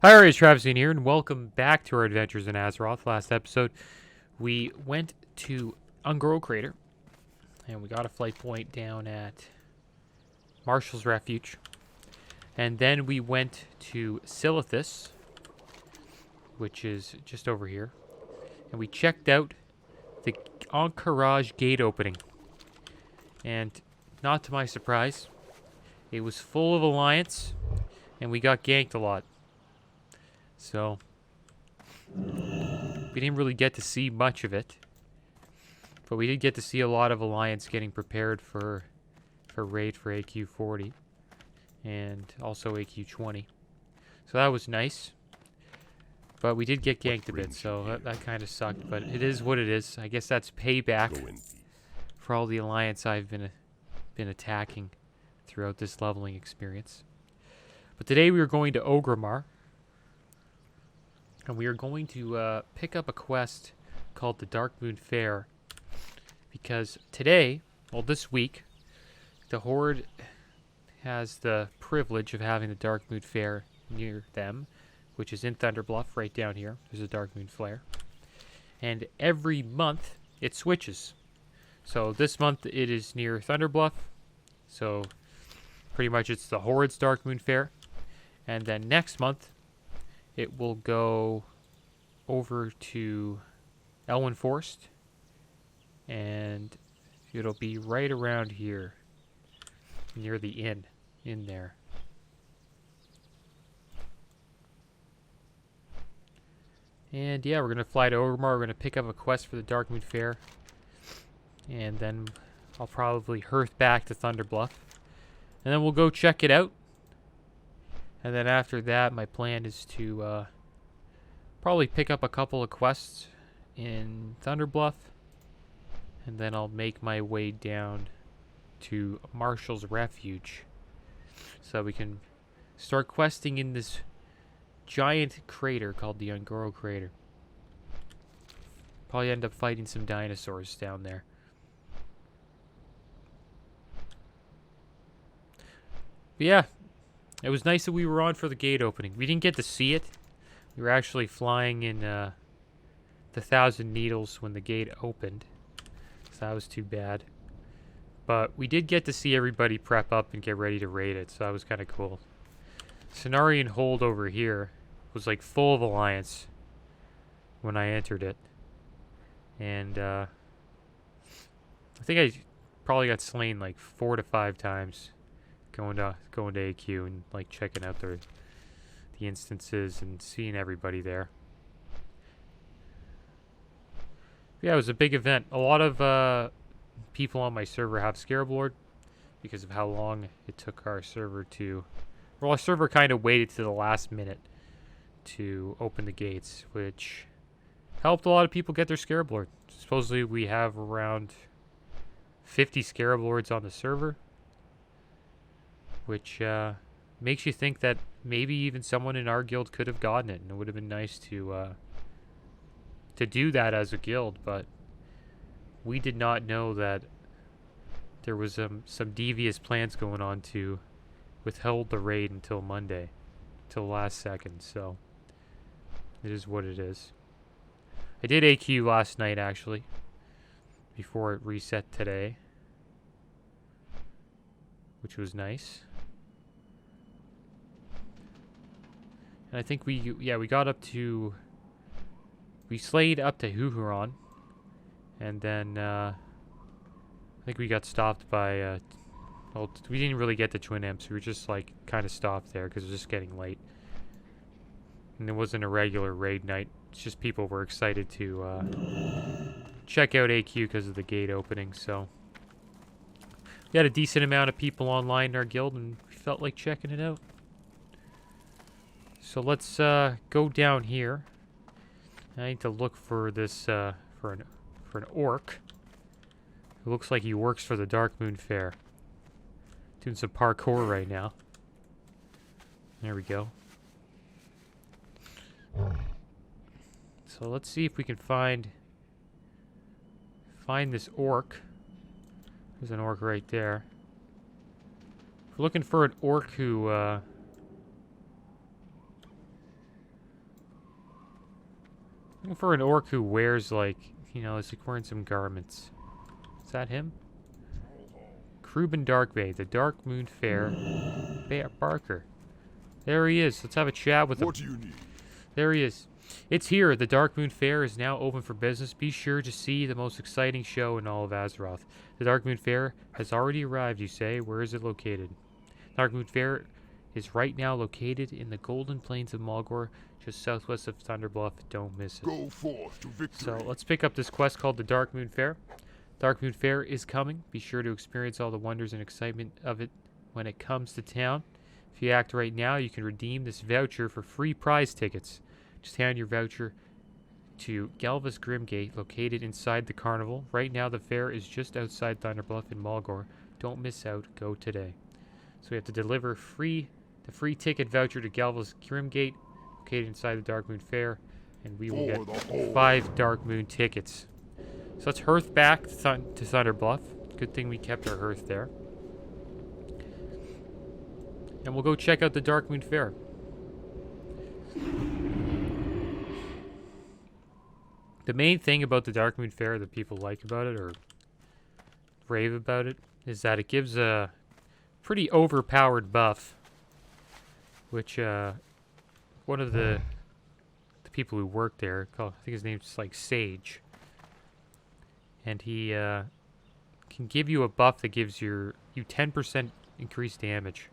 Hi, everybody, Travis in here, and welcome back to our adventures in Azeroth. Last episode, we went to Ungoro Crater, and we got a flight point down at Marshall's Refuge. And then we went to Silithus, which is just over here, and we checked out the Encourage gate opening. And not to my surprise, it was full of Alliance, and we got ganked a lot. So, we didn't really get to see much of it. But we did get to see a lot of Alliance getting prepared for raid for AQ40. And also AQ20. So that was nice. But we did get ganked a bit, so that kind of sucked. But it is what it is. I guess that's payback for all the Alliance I've been attacking throughout this leveling experience. But today we are going to Orgrimmar. And we are going to pick up a quest called the Darkmoon Faire. Because today, well this week, the Horde has the privilege of having the Darkmoon Faire near them. Which is in Thunderbluff, right down here. There's a Darkmoon Flare. And every month, it switches. So this month, it is near Thunderbluff. So pretty much it's the Horde's Darkmoon Faire. And then next month, it will go over to Elwyn Forest, and it'll be right around here, near the inn, in there. And yeah, we're going to fly to Orgrimmar, we're going to pick up a quest for the Darkmoon Faire, and then I'll probably hearth back to Thunderbluff, and then we'll go check it out. And then after that, my plan is to probably pick up a couple of quests in Thunderbluff. And then I'll make my way down to Marshall's Refuge. So we can start questing in this giant crater called the Ungoro Crater. Probably end up fighting some dinosaurs down there. But yeah. It was nice that we were on for the gate opening. We didn't get to see it. We were actually flying in the Thousand Needles when the gate opened. So that was too bad. But we did get to see everybody prep up and get ready to raid it. So that was kind of cool. Cenarian Hold over here was like full of Alliance when I entered it. And I think I probably got slain like 4 to 5 times. Going to AQ and like checking out the instances and seeing everybody there. Yeah, it was a big event. A lot of people on my server have Scarab Lord because of how long it took our server to. Well, our server kind of waited to the last minute to open the gates, which helped a lot of people get their Scarab Lord. Supposedly, we have around 50 Scarab Lords on the server. Which makes you think that maybe even someone in our guild could have gotten it, and it would have been nice to do that as a guild. But we did not know that there was some devious plans going on to withhold the raid until Monday, till the last second. So it is what it is. I did AQ last night actually, before it reset today, which was nice. And I think we got up to, we slayed up to Huhuron, and then I think we got stopped by, well, we didn't really get the Twin Imps, we were just like kind of stopped there because it was just getting late. And it wasn't a regular raid night, it's just people were excited to check out AQ because of the gate opening, so. We had a decent amount of people online in our guild and we felt like checking it out. So let's go down here. I need to look for this for an orc. It looks like he works for the Darkmoon Faire. Doing some parkour right now. There we go. So let's see if we can find this orc. There's an orc right there. We're looking for an orc who Looking for an orc who wears, like, you know, is like wearing some garments. Is that him? Cruben Darkbay, the Darkmoon Faire. Barker. There he is. Let's have a chat with him. What do you need? There he is. It's here. The Darkmoon Faire is now open for business. Be sure to see the most exciting show in all of Azeroth. The Darkmoon Faire has already arrived, you say. Where is it located? Darkmoon Faire is right now located in the Golden Plains of Malgor, just southwest of Thunderbluff. Don't miss it. Go forth to victory. So let's pick up this quest called the Darkmoon Faire. Darkmoon Faire is coming. Be sure to experience all the wonders and excitement of it when it comes to town. If you act right now, you can redeem this voucher for free prize tickets. Just hand your voucher to Galvus Grimgate, located inside the carnival. Right now, the fair is just outside Thunderbluff in Malgor. Don't miss out. Go today. So we have to deliver the free ticket voucher to Galvus Grimgate, located inside the Darkmoon Faire, and we will get 5 Darkmoon tickets. So let's hearth back to Thunderbluff. Good thing we kept our hearth there. And we'll go check out the Darkmoon Faire. The main thing about the Darkmoon Faire that people like about it, or rave about it, is that it gives a pretty overpowered buff. Which, one of the people who work there, I think his name's like Sage. And he can give you a buff that gives you 10% increased damage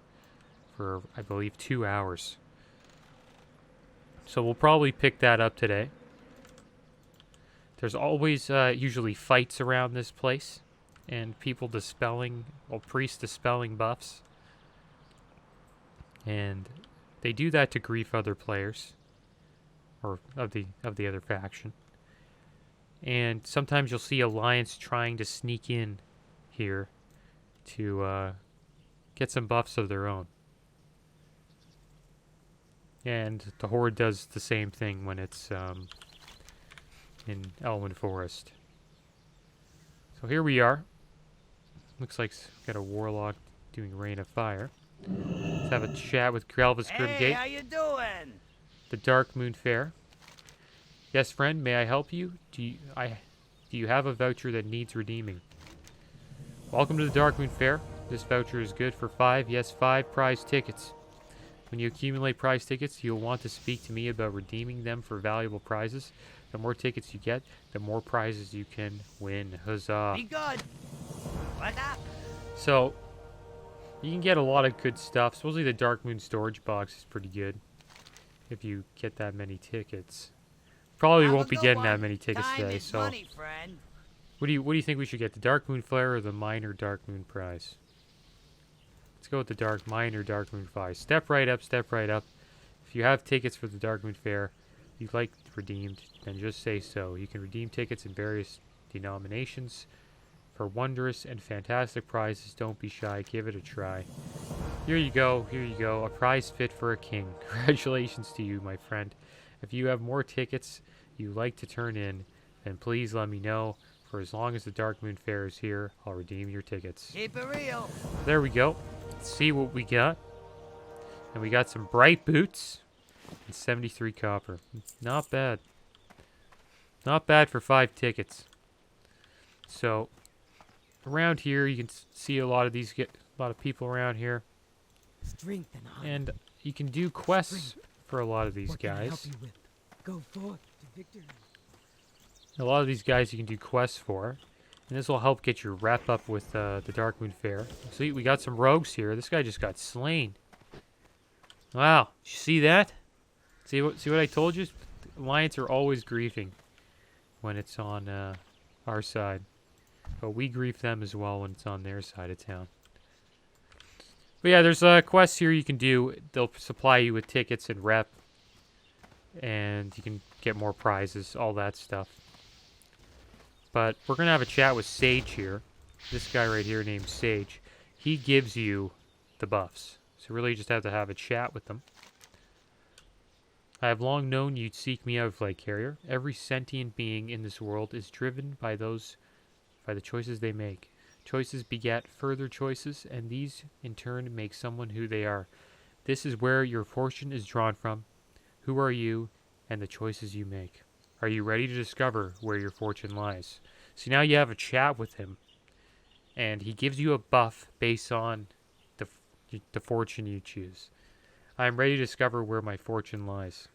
for, I believe, 2 hours. So we'll probably pick that up today. There's always usually fights around this place, and people dispelling, well, priests dispelling buffs. And they do that to grief other players, or of the other faction. And sometimes you'll see Alliance trying to sneak in here to get some buffs of their own. And the Horde does the same thing when it's in Elwyn Forest. So here we are. Looks like we've got a Warlock doing Rain of Fire. Let's have a chat with Galvus Grimgate. Hey, how you doing? The Darkmoon Faire. Yes, friend, may I help you? Do you have a voucher that needs redeeming? Welcome to the Darkmoon Faire. This voucher is good for 5 prize tickets. When you accumulate prize tickets, you'll want to speak to me about redeeming them for valuable prizes. The more tickets you get, the more prizes you can win. Huzzah. Be good. What up? So, you can get a lot of good stuff. Supposedly the Darkmoon storage box is pretty good if you get that many tickets. Probably won't be getting that many tickets today, so money, friend. what do you think we should get? The Darkmoon Flare or the Minor Darkmoon prize? Let's go with the Minor Darkmoon prize. Step right up, step right up. If you have tickets for the Darkmoon Faire you'd like redeemed, then just say so. You can redeem tickets in various denominations for wondrous and fantastic prizes. Don't be shy, give it a try. Here you go, a prize fit for a king. Congratulations to you, my friend. If you have more tickets you'd like to turn in, then please let me know. For as long as the Darkmoon Faire is here, I'll redeem your tickets. Keep it real. There we go. Let's see what we got. And we got some bright boots and 73 copper. Not bad. Not bad for 5 tickets. So, around here you can see a lot of these, a lot of people around here. Strength and honor. And you can do quests for a lot of these What can I help guys. you with? Go forth to victory. A lot of these guys you can do quests for. And this will help get your rep up with the Darkmoon Faire. See, we got some rogues here. This guy just got slain. Wow, did you see that? See what I told you? Alliance are always griefing when it's on our side. But we grief them as well when it's on their side of town. But yeah, there's quests here you can do. They'll supply you with tickets and rep. And you can get more prizes, all that stuff. But we're going to have a chat with Sage here. This guy right here named Sage. He gives you the buffs. So really you just have to have a chat with them. I have long known you'd seek me out, Flight Carrier. Every sentient being in this world is driven by the choices they make. Choices beget further choices, and these in turn make someone who they are. This is where your fortune is drawn from. Who are you, and the choices you make. Are you ready to discover where your fortune lies? So now you have a chat with him, and he gives you a buff based on the fortune you choose. I am ready to discover where my fortune lies.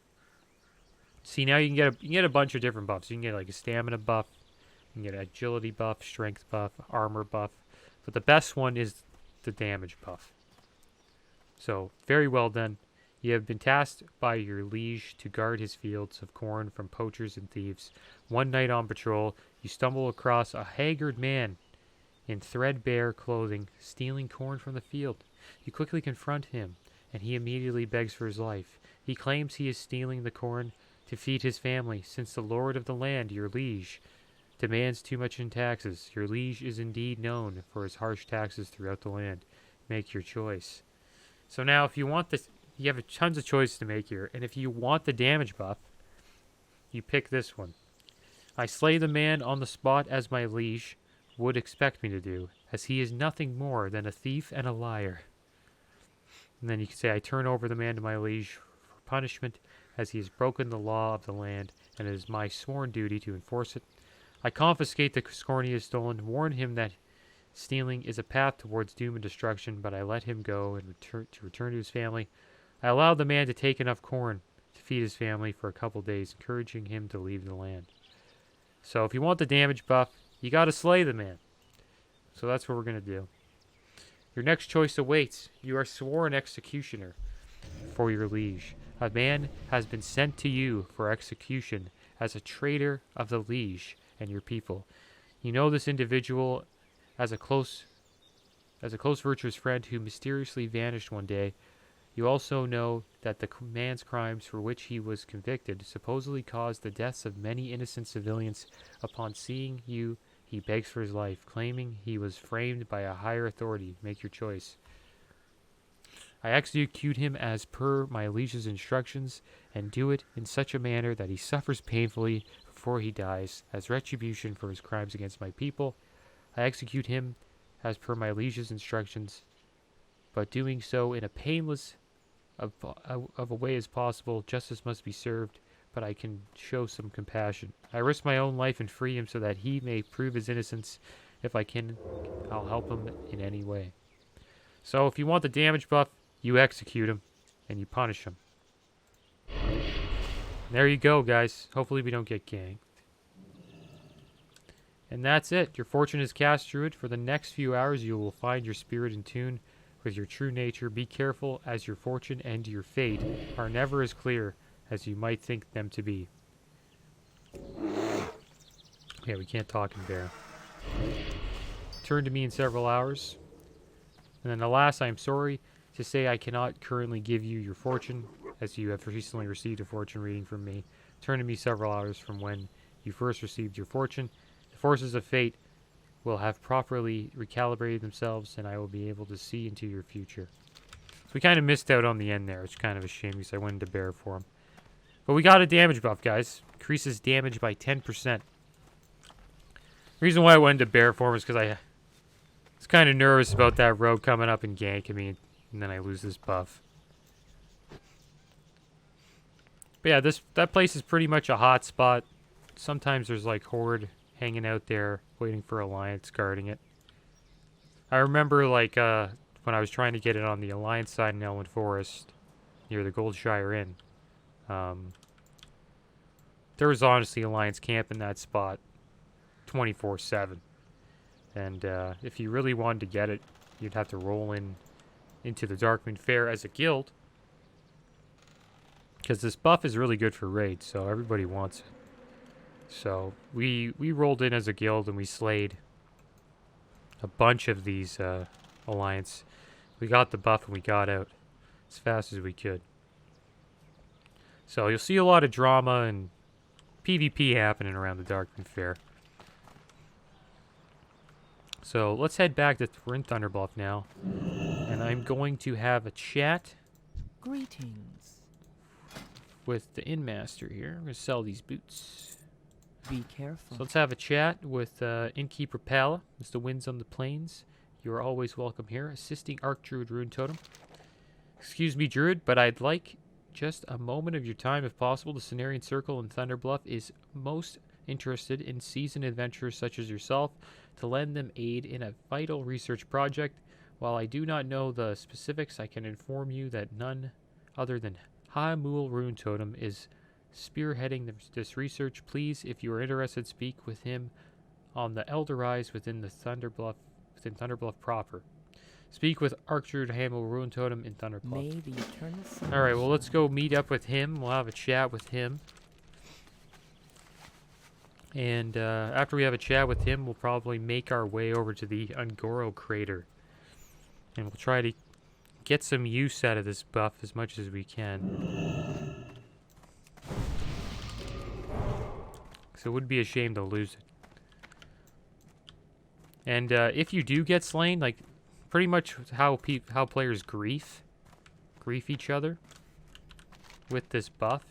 See, now you can get a bunch of different buffs. You can get like a stamina buff, you can get an agility buff, strength buff, armor buff, but the best one is the damage buff. So, very well done. You have been tasked by your liege to guard his fields of corn from poachers and thieves. One night on patrol, you stumble across a haggard man in threadbare clothing, stealing corn from the field. You quickly confront him, and he immediately begs for his life. He claims he is stealing the corn to feed his family, since the lord of the land, your liege, demands too much in taxes. Your liege is indeed known for his harsh taxes throughout the land. Make your choice. So now, if you want this, you have tons of choices to make here, and if you want the damage buff, you pick this one. I slay the man on the spot as my liege would expect me to do, as he is nothing more than a thief and a liar. And then you can say, I turn over the man to my liege for punishment, as he has broken the law of the land, and it is my sworn duty to enforce it. I confiscate the corn he has stolen, warn him that stealing is a path towards doom and destruction, but I let him go and return to his family. I allow the man to take enough corn to feed his family for a couple days, encouraging him to leave the land. So if you want the damage buff, you gotta slay the man. So that's what we're gonna do. Your next choice awaits. You are sworn executioner for your liege. A man has been sent to you for execution as a traitor of the liege and your people. You know this individual as a close virtuous friend who mysteriously vanished one day. You also know that the man's crimes for which he was convicted supposedly caused the deaths of many innocent civilians. Upon seeing you, he begs for his life, claiming he was framed by a higher authority. Make your choice. I execute him as per my liege's instructions, and do it in such a manner that he suffers painfully before he dies, as retribution for his crimes against my people. I execute him as per my liege's instructions, but doing so in a painless of a way as possible. Justice must be served, but I can show some compassion. I risk my own life and free him so that he may prove his innocence. If I can, I'll help him in any way. So if you want the damage buff, you execute him and you punish him. There you go, guys. Hopefully we don't get ganked. And that's it. Your fortune is cast, Druid. For the next few hours, you will find your spirit in tune with your true nature. Be careful, as your fortune and your fate are never as clear as you might think them to be. Yeah, we can't talk in bear. Turn to me in several hours. And then alas, I am sorry to say I cannot currently give you your fortune, as you have recently received a fortune reading from me. Turn to me several hours from when you first received your fortune. The forces of fate will have properly recalibrated themselves, and I will be able to see into your future. So we kind of missed out on the end there. It's kind of a shame because I went into bear form. But we got a damage buff, guys. Increases damage by 10%. The reason why I went into bear form is because I was kind of nervous about that rogue coming up and ganking me, and then I lose this buff. But yeah, that place is pretty much a hot spot. Sometimes there's like horde hanging out there, waiting for Alliance, guarding it. I remember, like, when I was trying to get it on the Alliance side in Elwyn Forest, near the Goldshire Inn, there was honestly Alliance camp in that spot 24/7. And if you really wanted to get it, you'd have to roll into the Darkmoon Faire as a guild, because this buff is really good for raids, so everybody wants it. So we rolled in as a guild and we slayed a bunch of these Alliance. We got the buff and we got out as fast as we could. So you'll see a lot of drama and PvP happening around the Darkmoon Faire. So let's head back to we're in Thunderbluff now, and I'm going to have a chat. Greetings. With the Innmaster here. I'm going to sell these boots. Be careful. So let's have a chat with Innkeeper Pala, as the winds on the plains. You are always welcome here, assisting Archdruid Rune Totem. Excuse me, Druid, but I'd like just a moment of your time if possible. The Cenarian Circle in Thunder Bluff is most interested in seasoned adventurers such as yourself to lend them aid in a vital research project. While I do not know the specifics, I can inform you that none other than Hamul Rune Totem is spearheading this research. Please, if you are interested, speak with him on the Elder Rise within Thunder Bluff proper. Speak with Archdruid Hamul Rune Totem in Thunder Bluff. May the eternal sun All right, well, let's shine. go meet up with him. We'll have a chat with him. And after we have a chat with him, we'll probably make our way over to the Ungoro crater. And we'll try to get some use out of this buff as much as we can. So it would be a shame to lose it. And if you do get slain, like pretty much how players grief each other with this buff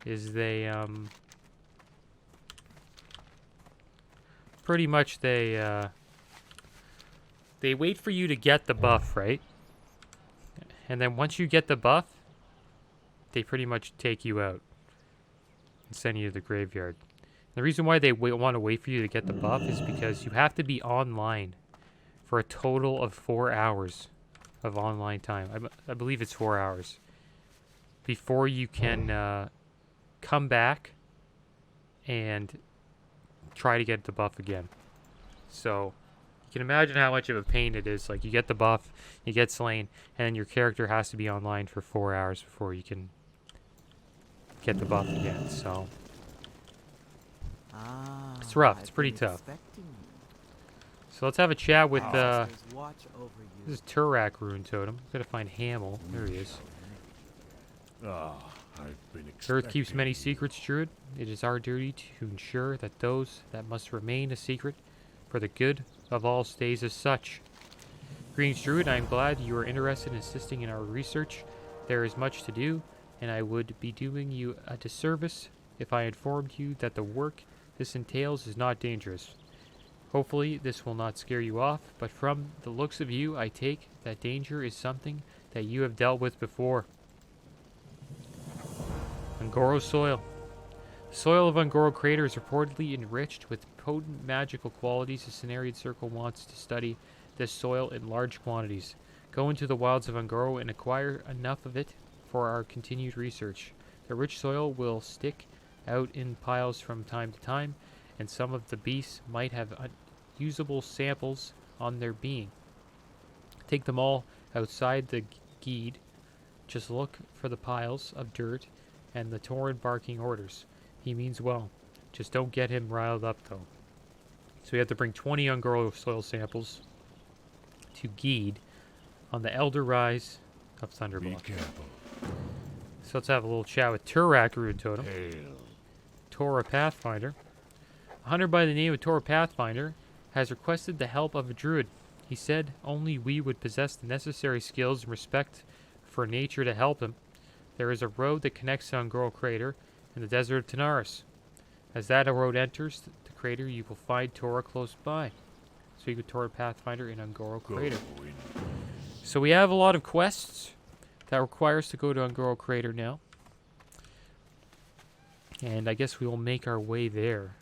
is they pretty much they wait for you to get the buff, right? And then once you get the buff, they pretty much take you out and send you to the graveyard. The reason why they want to wait for you to get the buff is because you have to be online for a total of 4 hours of online time. I believe it's 4 hours before you can come back and try to get the buff again. So you can imagine how much of a pain it is. Like, you get the buff, you get slain, and then your character has to be online for 4 hours before you can get the buff again. So it's rough. It's pretty tough. So let's have a chat with this is Turak Rune Totem. Gotta find Hamel. There he is. I've been Earth keeps many secrets, Druid. It is our duty to ensure that those that must remain a secret for the good of all stays as such. Greetings, Druid. I am glad you are interested in assisting in our research. There is much to do, and I would be doing you a disservice if I informed you that the work this entails is not dangerous. Hopefully, this will not scare you off, but from the looks of you, I take that danger is something that you have dealt with before. Ungoro soil. The soil of Ungoro Crater is reportedly enriched with potent magical qualities. The Cenarian Circle wants to study this soil in large quantities. Go into the wilds of Ungoro and acquire enough of it for our continued research. The rich soil will stick out in piles from time to time, and some of the beasts might have usable samples on their being. Take them all outside the Geed. Just look for the piles of dirt and the torrent barking orders. He means well. Just don't get him riled up, though. So we have to bring 20 Ungoro soil samples to Geed on the Elder Rise of Thunderblood. Be careful. So let's have a little chat with Turak Rune Totem. Hail. Tora Pathfinder. A hunter by the name of Tora Pathfinder has requested the help of a druid. He said only we would possess the necessary skills and respect for nature to help him. There is a road that connects to Ungoro Crater and the desert of Tanaris. As that road enters the crater, you will find Tora close by. Speak with Tora Pathfinder in Ungoro Crater. Go in. So we have a lot of quests that require us to go to Ungoro Crater now. And I guess we will make our way there.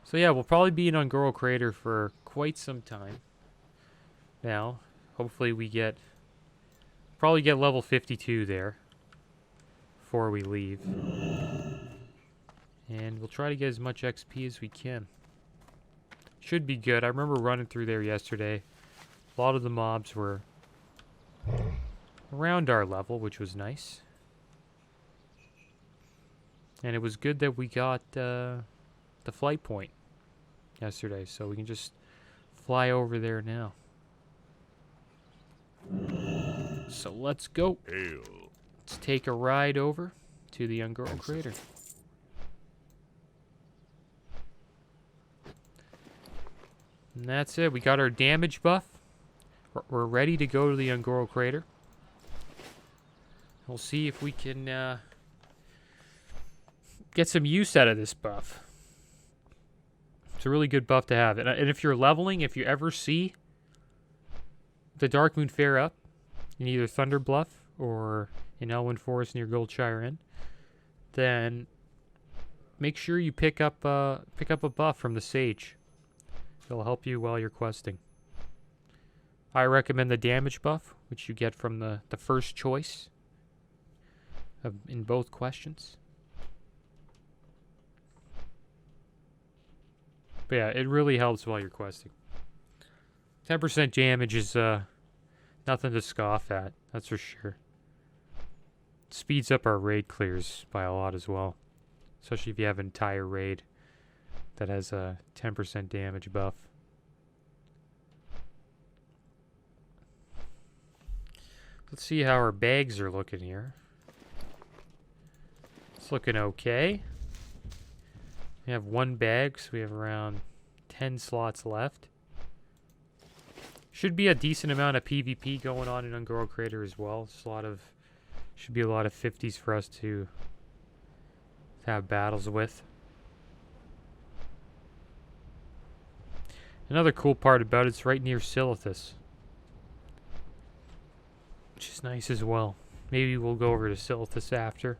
So yeah, we'll probably be in Ungoro Crater for quite some time. Now, hopefully we probably get level 52 there before we leave. And we'll try to get as much XP as we can. Should be good. I remember running through there yesterday. A lot of the mobs were around our level, which was nice. And it was good that we got the flight point yesterday, so we can just fly over there now. So let's go. Hail. Let's take a ride over to the Ungoro Crater. And that's it. We got our damage buff. We're ready to go to the Ungoro Crater. We'll see if we can get some use out of this buff. It's a really good buff to have. And if you're leveling, if you ever see the Darkmoon Faire up in either Thunder Bluff or in Elwyn Forest near Goldshire Inn, then make sure you pick up a buff from the Sage. It'll help you while you're questing. I recommend the damage buff, which you get from the first choice in both questions. But yeah, it really helps while you're questing. 10% damage is nothing to scoff at, that's for sure. Speeds up our raid clears by a lot as well. Especially if you have an entire raid that has a 10% damage buff. Let's see how our bags are looking here. It's looking okay. We have one bag, so we have around 10 slots left. Should be a decent amount of PvP going on in Ungoro Crater as well. Should be a lot of 50s for us to have battles with. Another cool part about it's right near Silithus, which is nice as well. Maybe we'll go over to Silithus after.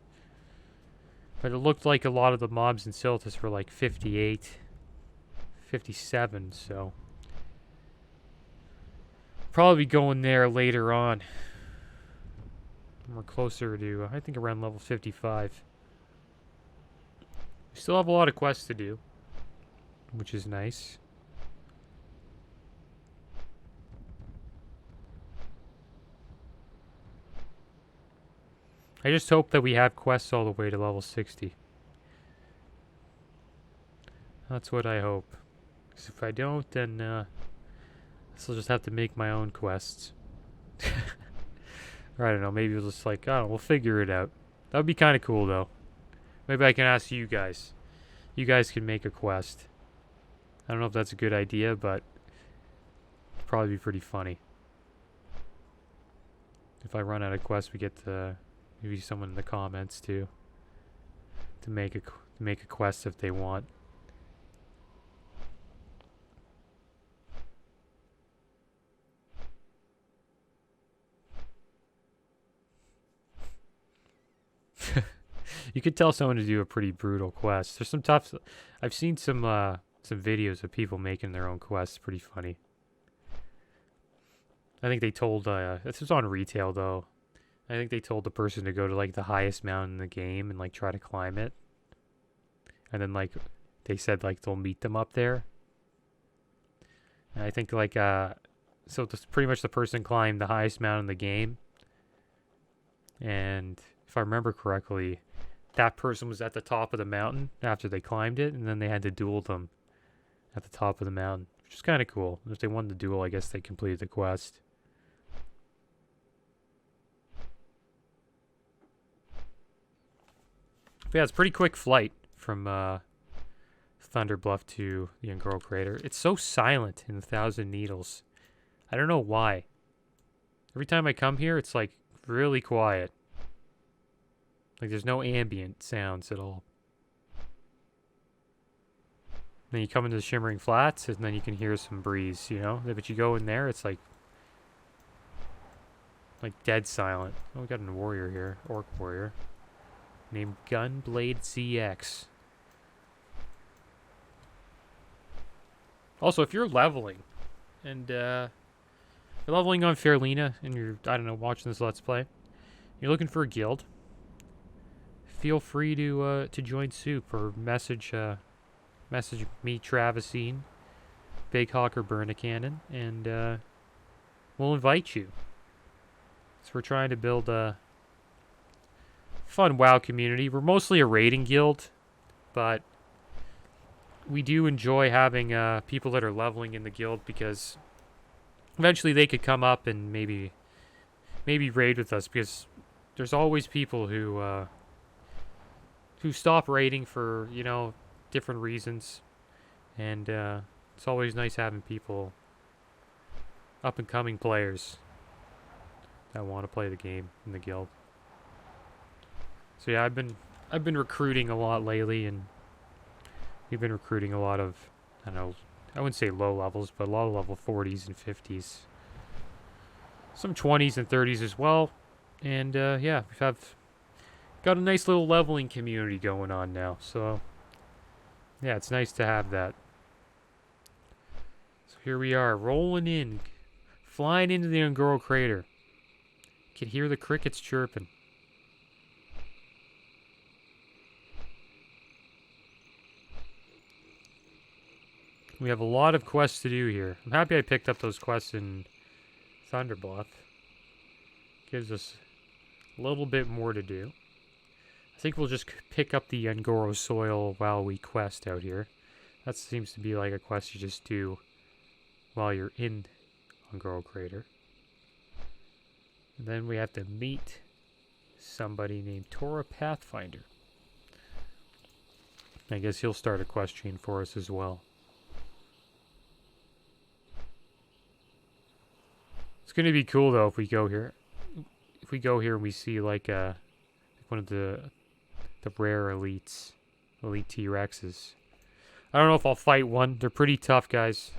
But it looked like a lot of the mobs in Silithus were like 58, 57, so probably going there later on. We're closer to, I think, around level 55. We still have a lot of quests to do, which is nice. I just hope that we have quests all the way to level 60. That's what I hope. Because if I don't, then I'll just have to make my own quests. Or I don't know, maybe we'll just like, I don't know, we'll figure it out. That would be kind of cool though. Maybe I can ask you guys. You guys can make a quest. I don't know if that's a good idea, but it'd probably be pretty funny. If I run out of quests, we get to maybe someone in the comments to make a quest if they want. You could tell someone to do a pretty brutal quest. There's some tough. I've seen some videos of people making their own quests. Pretty funny. I think they told this was on retail though. I think they told the person to go to like the highest mountain in the game and like try to climb it. And then like they said like they'll meet them up there. And I think like so pretty much the person climbed the highest mountain in the game. And if I remember correctly, that person was at the top of the mountain after they climbed it, and then they had to duel them at the top of the mountain, which is kind of cool. If they won the duel, I guess they completed the quest. But yeah, it's a pretty quick flight from Thunder Bluff to the Ungoro Crater. It's so silent in the Thousand Needles. I don't know why. Every time I come here, it's like really quiet. Like there's no ambient sounds at all. Then you come into the Shimmering Flats, and then you can hear some breeze, you know? But you go in there, it's like dead silent. Oh, we got a warrior here. Orc warrior. Named Gunblade CX. Also, if you're leveling, and you're leveling on Fairlina, and you're, I don't know, watching this Let's Play, you're looking for a guild, feel free to join Soup or message me, Travisine, Big Hawk, or Burn a Cannon, and we'll invite you. So we're trying to build a fun WoW community. We're mostly a raiding guild, but we do enjoy having people that are leveling in the guild because eventually they could come up and maybe raid with us, because there's always people who stop raiding for, you know, different reasons, and it's always nice having people, up and coming players that want to play the game in the guild. So yeah, I've been recruiting a lot lately, and we've been recruiting a lot of, I don't know, I wouldn't say low levels, but a lot of level 40s and 50s. some 20s and 30s as well. And yeah, we've got a nice little leveling community going on now. So yeah, it's nice to have that. So here we are, rolling in, flying into the Ungoro crater. Can hear the crickets chirping. We have a lot of quests to do here. I'm happy I picked up those quests in Thunderbluff. Gives us a little bit more to do. I think we'll just pick up the Ungoro soil while we quest out here. That seems to be like a quest you just do while you're in Ungoro Crater. And then we have to meet somebody named Tora Pathfinder. I guess he'll start a quest chain for us as well. It's going to be cool though if we go here. If we go here and we see like one of the rare elites, elite T-Rexes. I don't know if I'll fight one. They're pretty tough guys.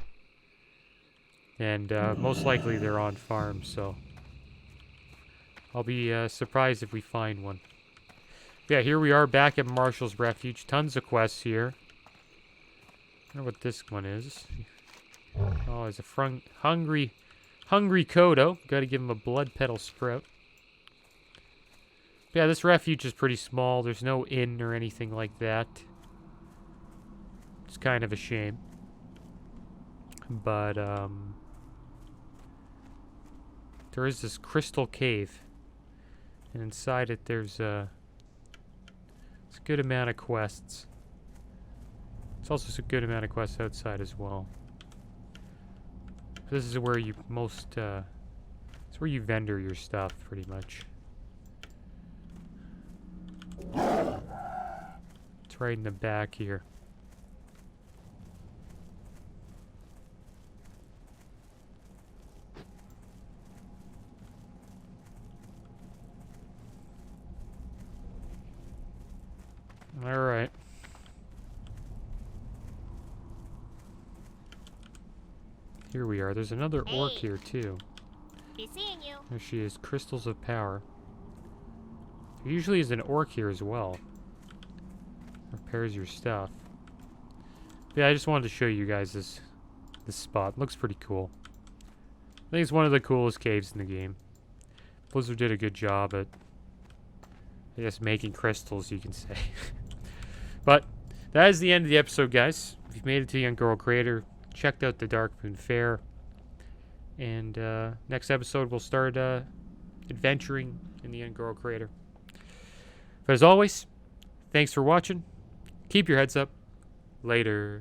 And most likely they're on farms, so I'll be surprised if we find one. Yeah, here we are back at Marshall's Refuge. Tons of quests here. I wonder what this one is. Oh, it's a hungry Kodo. Gotta give him a blood petal sprout. Yeah, this refuge is pretty small. There's no inn or anything like that. It's kind of a shame. But, there is this crystal cave. And inside it, there's a good amount of quests. It's also a good amount of quests outside as well. This is where you it's where you vendor your stuff, pretty much. It's right in the back here. All right. Here we are. There's another orc here too. Be seeing you. There she is, Crystals of Power. There usually is an orc here as well. Repairs your stuff. But yeah, I just wanted to show you guys this spot. Looks pretty cool. I think it's one of the coolest caves in the game. Blizzard did a good job at, I guess, making crystals, you can say. But that is the end of the episode, guys. If you've made it to the Ungoro Crater, checked out the Darkmoon Faire. And next episode, we'll start adventuring in the Ungoro Crater. But as always, thanks for watching. Keep your heads up. Later.